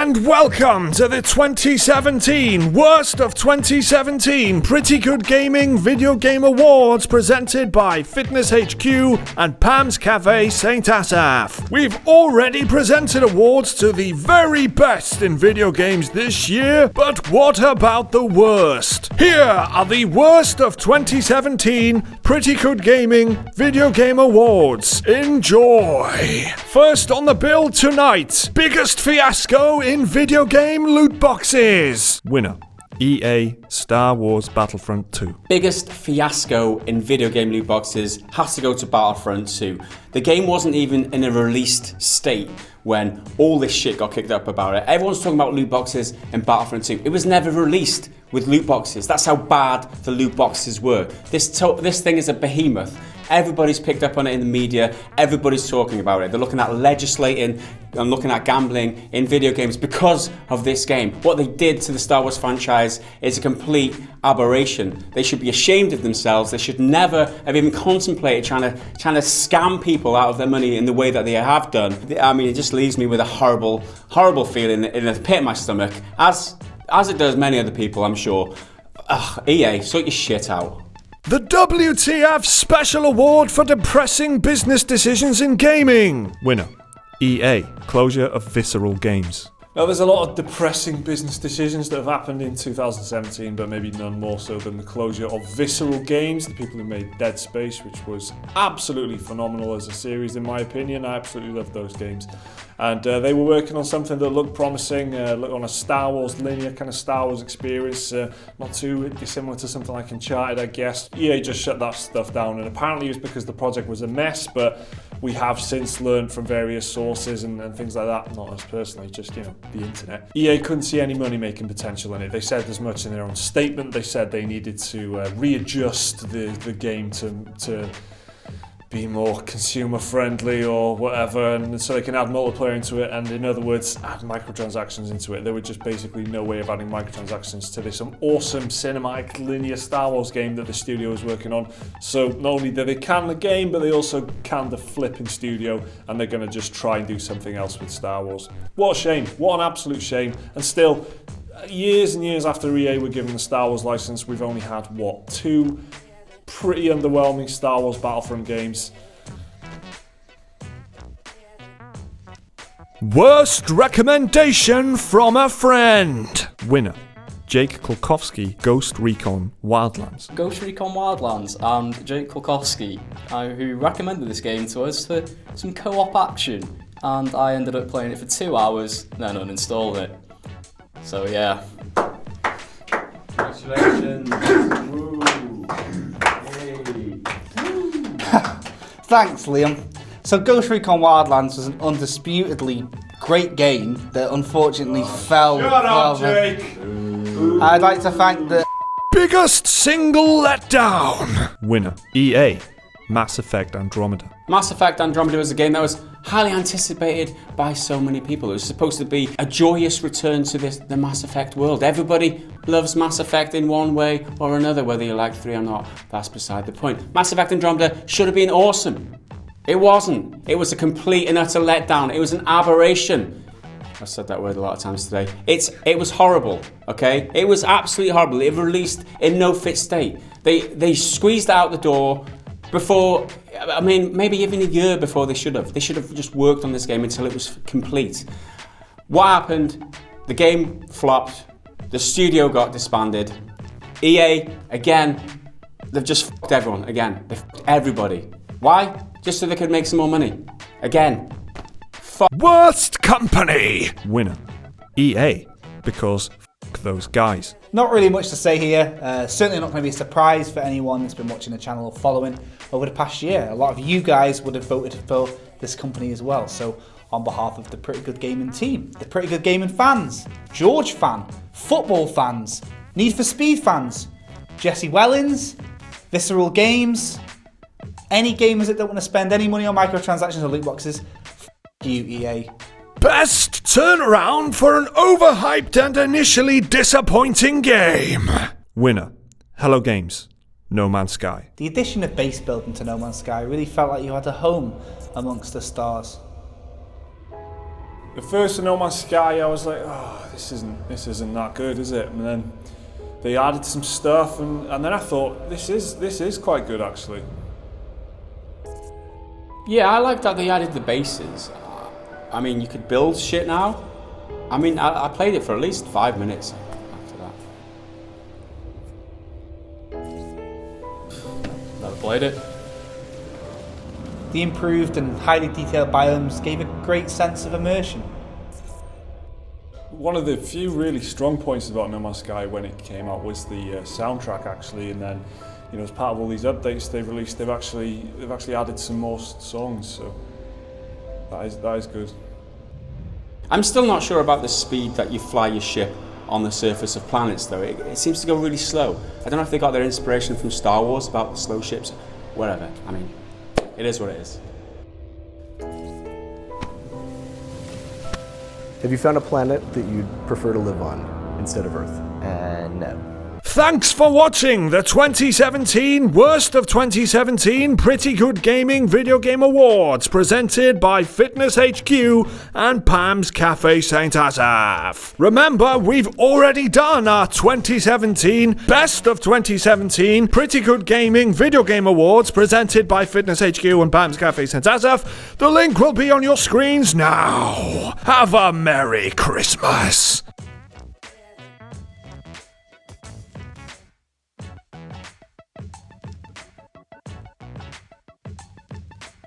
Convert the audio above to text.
And welcome to the 2017 Worst of 2017 Pretty Good Gaming Video Game Awards presented by Fitness HQ and Pam's Cafe St. Asaph. We've already presented awards to the very best in video games this year, but what about the worst? Here are the Worst of 2017 Pretty Good Gaming Video Game Awards. Enjoy! First on the bill tonight, biggest fiasco in video game loot boxes. Winner, EA Star Wars Battlefront 2. Biggest fiasco in video game loot boxes has to go to Battlefront 2. The game wasn't even in a released state when all this shit got kicked up about it. Everyone's talking about loot boxes in Battlefront 2. It was never released with loot boxes. That's how bad the loot boxes were. This thing is a behemoth. Everybody's picked up on it in the media. Everybody's talking about it. They're looking at legislating and looking at gambling in video games because of this game. What they did to the Star Wars franchise is a complete aberration. They should be ashamed of themselves. They should never have even contemplated trying to scam people out of their money in the way that they have done. I mean, it just leaves me with a horrible, horrible feeling in the pit of my stomach, as it does many other people, I'm sure. Ugh, EA, sort your shit out. The WTF Special Award for Depressing Business Decisions in Gaming. Winner, EA, closure of Visceral Games. Now, there's a lot of depressing business decisions that have happened in 2017, but maybe none more so than the closure of Visceral Games, the people who made Dead Space, which was absolutely phenomenal as a series, in my opinion. I absolutely love those games. And they were working on something that looked promising, on a Star Wars linear kind of Star Wars experience, not too dissimilar to something like Uncharted, I guess. EA just shut that stuff down, and apparently it was because the project was a mess, but we have since learned from various sources and things like that, not us personally, just, the internet. EA couldn't see any money-making potential in it. They said as much in their own statement. They said they needed to readjust the game to be more consumer friendly or whatever, and so they can add multiplayer into it, and in other words, add microtransactions into it. There was just basically no way of adding microtransactions to this awesome cinematic linear Star Wars game that the studio was working on. So not only did they can the game, but they also canned the flipping studio, and they're going to just try and do something else with Star Wars. What a shame. What an absolute shame. And still, years and years after EA were given the Star Wars license, we've only had, two pretty underwhelming Star Wars Battlefront games. Worst recommendation from a friend. Winner, Jake Kulkowski, Ghost Recon Wildlands. Ghost Recon Wildlands and Jake Kulkowski, who recommended this game to us for some co-op action, and I ended up playing it for 2 hours, then uninstalled it. So yeah. Congratulations. Woo. Thanks, Liam. So Ghost Recon Wildlands was an undisputedly great game that unfortunately fell. Shut up, Jake! I'd like to thank the Biggest single letdown. Winner, EA, Mass Effect Andromeda. Mass Effect Andromeda was a game that was highly anticipated by so many people. It was supposed to be a joyous return to the Mass Effect world. Everybody loves Mass Effect in one way or another, whether you like 3 or not. That's beside the point. Mass Effect Andromeda should have been awesome. It wasn't. It was a complete and utter letdown. It was an aberration. I've said that word a lot of times today. It was horrible, okay? It was absolutely horrible. It released in no fit state. They squeezed out the door before, maybe even a year before they should have. They should have just worked on this game until it was complete. What happened? The game flopped. The studio got disbanded. EA, again, they've just fucked everyone. Again, they fucked everybody. Why? Just so they could make some more money. Again. Worst company. Winner, EA, because fuck those guys. Not really much to say here. Certainly not going to be a surprise for anyone that's been watching the channel or following over the past year. A lot of you guys would have voted for this company as well. So on behalf of the Pretty Good Gaming team, the Pretty Good Gaming fans, George fan, football fans, Need for Speed fans, Jesse Wellens, Visceral Games, any gamers that don't want to spend any money on microtransactions or loot boxes, f*** you, EA. Best turnaround for an overhyped and initially disappointing game. Winner, Hello Games, No Man's Sky. The addition of base building to No Man's Sky really felt like you had a home amongst the stars. The first No Man's Sky, I was like, oh, this isn't that good, is it? And then they added some stuff, and then I thought, this is quite good actually. Yeah, I like that they added the bases. I mean, you could build shit now. I mean, I played it for at least 5 minutes after that. Never played it. The improved and highly detailed biomes gave a great sense of immersion. One of the few really strong points about No Man's Sky when it came out was the soundtrack actually, and then as part of all these updates they've released, they've actually added some more songs, so that is good. I'm still not sure about the speed that you fly your ship on the surface of planets, though. It seems to go really slow. I don't know if they got their inspiration from Star Wars about the slow ships, whatever. I mean, it is what it is. Have you found a planet that you'd prefer to live on instead of Earth? No. Thanks for watching the 2017 Worst of 2017 Pretty Good Gaming Video Game Awards, presented by Fitness HQ and Pam's Cafe St. Asaph. Remember, we've already done our 2017 Best of 2017 Pretty Good Gaming Video Game Awards, presented by Fitness HQ and Pam's Cafe St. Asaph. The link will be on your screens now. Have a Merry Christmas.